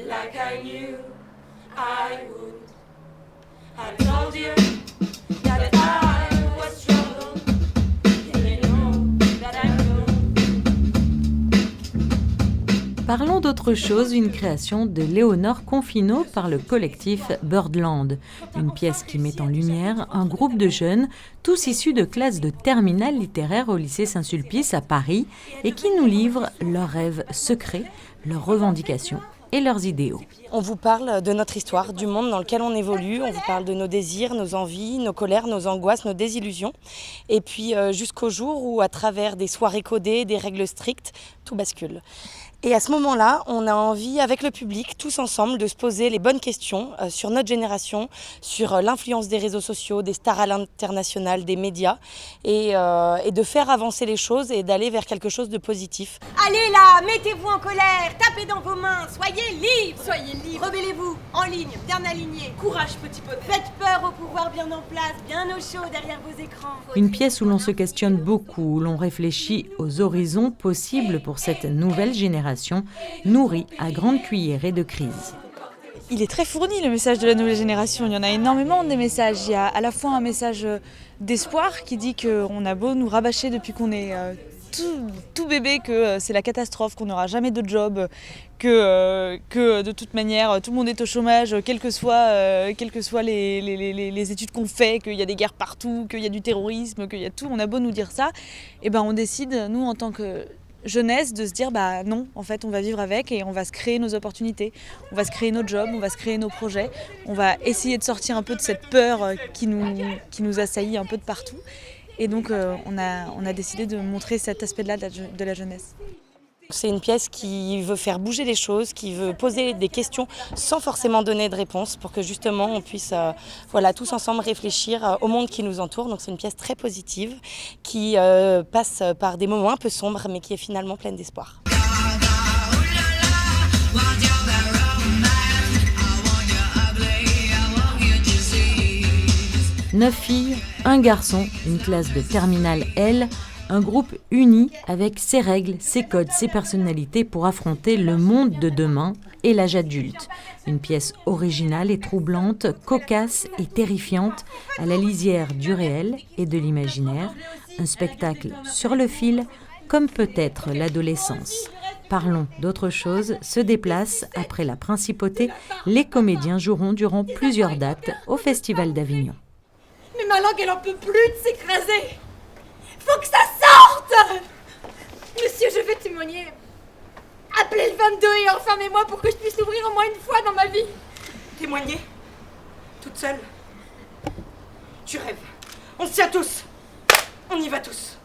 like I knew I would. I told you that I was trouble, and you know that I know. Parlons d'autre chose, une création de Léonore Confino par le collectif Birdland. Une pièce qui met en lumière un groupe de jeunes, tous issus de classes de terminale littéraire au lycée Saint-Sulpice à Paris, et qui nous livrent leurs rêves secrets, leurs revendications et leurs idéaux. On vous parle de notre histoire, du monde dans lequel on évolue, on vous parle de nos désirs, nos envies, nos colères, nos angoisses, nos désillusions. Et puis jusqu'au jour où, à travers des soirées codées, des règles strictes, tout bascule. Et à ce moment-là, on a envie, avec le public, tous ensemble, de se poser les bonnes questions sur notre génération, sur l'influence des réseaux sociaux, des stars à l'international, des médias, et de faire avancer les choses et d'aller vers quelque chose de positif. Allez là, mettez-vous en colère, tapez dans vos mains, soyez libres. Soyez libres. Rebellez-vous, en ligne, bien alignés. Courage, petit poney. Faites peur au pouvoir bien en place, bien au chaud derrière vos écrans. Une pièce où l'on se questionne beaucoup, où l'on réfléchit aux horizons possibles pour cette nouvelle génération, nourrie à grandes cuillerées de crise. Il est très fourni, le message de la nouvelle génération. Il y en a énormément des messages. Il y a à la fois un message d'espoir qui dit qu'on a beau nous rabâcher depuis qu'on est tout bébé, que c'est la catastrophe, qu'on n'aura jamais de job, que de toute manière tout le monde est au chômage, quelles que soient les études qu'on fait, qu'il y a des guerres partout, qu'il y a du terrorisme, qu'il y a tout. On a beau nous dire ça, et ben on décide, nous en tant que jeunesse, de se dire bah non, en fait on va vivre avec et on va se créer nos opportunités, on va se créer nos jobs, on va se créer nos projets, on va essayer de sortir un peu de cette peur qui nous assaillit un peu de partout. Et donc on a décidé de montrer cet aspect-là de la jeunesse. C'est une pièce qui veut faire bouger les choses, qui veut poser des questions sans forcément donner de réponse pour que justement on puisse tous ensemble réfléchir au monde qui nous entoure. Donc c'est une pièce très positive qui passe par des moments un peu sombres mais qui est finalement pleine d'espoir. 9 filles, un garçon, une classe de terminale L, un groupe uni avec ses règles, ses codes, ses personnalités pour affronter le monde de demain et l'âge adulte. Une pièce originale et troublante, cocasse et terrifiante, à la lisière du réel et de l'imaginaire. Un spectacle sur le fil, comme peut-être l'adolescence. Parlons d'autre chose, se déplace après la Principauté. Les comédiens joueront durant plusieurs dates au Festival d'Avignon. Mais ma langue, elle en peut plus de s'écraser. Faut que ça sorte. Monsieur, je vais témoigner. Appelez le 22 et enfermez-moi pour que je puisse l'ouvrir au moins une fois dans ma vie. Témoigner. Toute seule. Tu rêves. On se tient tous. On y va tous.